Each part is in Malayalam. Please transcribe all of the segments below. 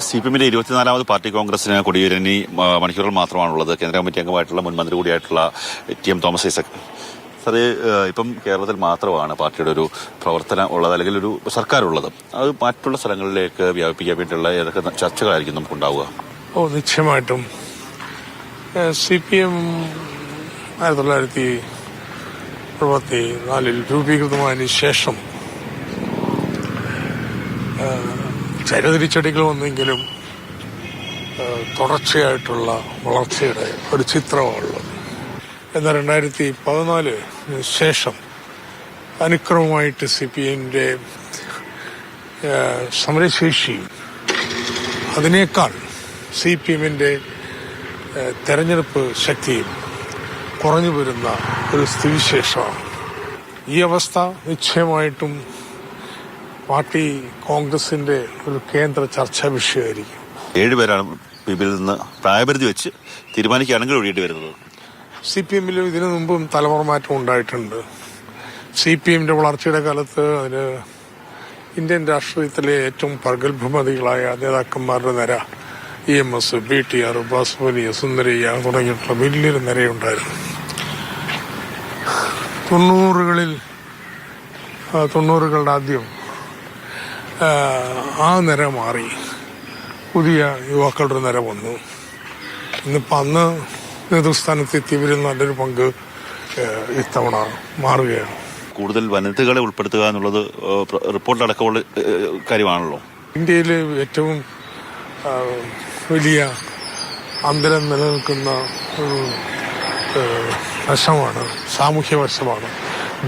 CPM-ന്റെ 24ാമത് പാർട്ടി കോൺഗ്രസിന് കൊടിയേറിനി മണിക്കൂറുകൾ മാത്രമാണുള്ളത്. കേന്ദ്ര കമ്മിറ്റി അംഗമായിട്ടുള്ള മുൻ മന്ത്രി കൂടിയായിട്ടുള്ള TM തോമസ് ഐസക് സാറേ, ഇപ്പം കേരളത്തിൽ മാത്രമാണ് പാർട്ടിയുടെ ഒരു പ്രവർത്തനം ഉള്ളത്, അല്ലെങ്കിൽ ഒരു സർക്കാരുള്ളത്. അത് മറ്റുള്ള സ്ഥലങ്ങളിലേക്ക് വ്യാപിപ്പിക്കാൻ വേണ്ടിയുള്ള ഏതൊക്കെ ചർച്ചകളായിരിക്കും നമുക്കുണ്ടാവുക? നിശ്ചയമായിട്ടും CPM 1964 രൂപീകൃതമായതിനു ശേഷം ചരിതിരിച്ചടികൾ വന്നെങ്കിലും തുടർച്ചയായിട്ടുള്ള വളർച്ചയുടെ ഒരു ചിത്രമാണുള്ളത്. എന്നാൽ 2014 ശേഷം അനുക്രമമായിട്ട് CPM-ന്റെ സമരശേഷിയും അതിനേക്കാൾ CPM-ന്റെ തെരഞ്ഞെടുപ്പ് ശക്തിയും കുറഞ്ഞു വരുന്ന ഒരു സ്ഥിതിവിശേഷമാണ്. ഈ അവസ്ഥ നിശ്ചയമായിട്ടും പാർട്ടി കോൺഗ്രസിന്റെ ഒരു കേന്ദ്ര ചർച്ചാ വിഷയമായിരിക്കും. 7 പേരാണ് പിബിൽ നിന്ന് പ്രായപരിധി വെച്ച് തീരുമാനിക്കുകയാണെങ്കിൽ ഒഴിയേണ്ടി വരുന്നത്. CPM-ലും ഇതിനു മുമ്പും തലമുറ മാറ്റം ഉണ്ടായിട്ടുണ്ട്. CPM-ന്റെ വളർച്ചയുടെ കാലത്ത് അതിന് ഇന്ത്യൻ രാഷ്ട്രീയത്തിലെ ഏറ്റവും പ്രഗത്ഭമതികളായ നേതാക്കന്മാരുടെ നിര EMS, BTR, ബാസുപതി, സുന്ദരയ്യ തുടങ്ങിയിട്ടുള്ള വലിയൊരു നിരയുണ്ടായിരുന്നു. 90കളുടെ ആദ്യം ആ നിര മാറി പുതിയ യുവാക്കളുടെ നിര വന്നു. ഇന്നിപ്പോൾ അന്ന് നേതൃസ്ഥാനത്ത് എത്തിയവരിൽ നല്ലൊരു പങ്ക് ഇത്തവണ മാറുകയാണ്. കൂടുതൽ വനിതകളെ ഉൾപ്പെടുത്തുക എന്നുള്ളത് റിപ്പോർട്ടിലടക്കമുള്ള കാര്യമാണല്ലോ. ഇന്ത്യയിൽ ഏറ്റവും വലിയ അന്തരം നിലനിൽക്കുന്ന ഒരു വശമാണ്, സാമൂഹ്യ വശമാണ്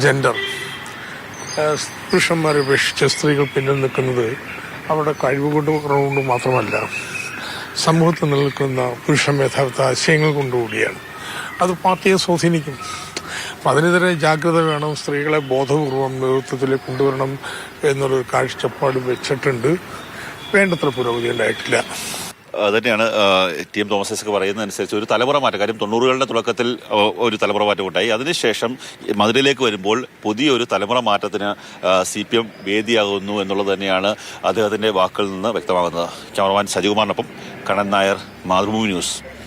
ജെൻഡർ. പുരുഷന്മാരെ ഉപേക്ഷിച്ച് സ്ത്രീകൾ പിന്നിൽ നിൽക്കുന്നത് അവരുടെ കഴിവുകൊണ്ട് മാത്രമല്ല, സമൂഹത്തിൽ നിലനിൽക്കുന്ന പുരുഷ മേധാവിത്വ ആശയങ്ങൾ കൊണ്ടുകൂടിയാണ്. അത് പാർട്ടിയെ സ്വാധീനിക്കും. അപ്പം അതിനെതിരെ ജാഗ്രത വേണം. സ്ത്രീകളെ ബോധപൂർവം നേതൃത്വത്തിലേക്ക് കൊണ്ടുവരണം എന്നുള്ളൊരു കാഴ്ചപ്പാട് വെച്ചിട്ടുണ്ട്. വേണ്ടത്ര പുരോഗതി ഉണ്ടായിട്ടില്ല. തന്നെയാണ് TM തോമസ് ഐസക് പറയുന്നതനുസരിച്ച് ഒരു തലമുറ മാറ്റം. കാര്യം 90കളുടെ തുടക്കത്തിൽ ഒരു തലമുറ മാറ്റം ഉണ്ടായി. അതിനുശേഷം മധുരയിലേക്ക് വരുമ്പോൾ പുതിയൊരു തലമുറ മാറ്റത്തിന് CPM വേദിയാകുന്നു എന്നുള്ളത് തന്നെയാണ് അദ്ദേഹത്തിന്റെ വാക്കുകളിൽ നിന്ന് വ്യക്തമാകുന്നത്. ക്യാമറമാൻ സജികുമാറിനൊപ്പം കണ്ണൻ നായർ, മാതൃഭൂമി ന്യൂസ്.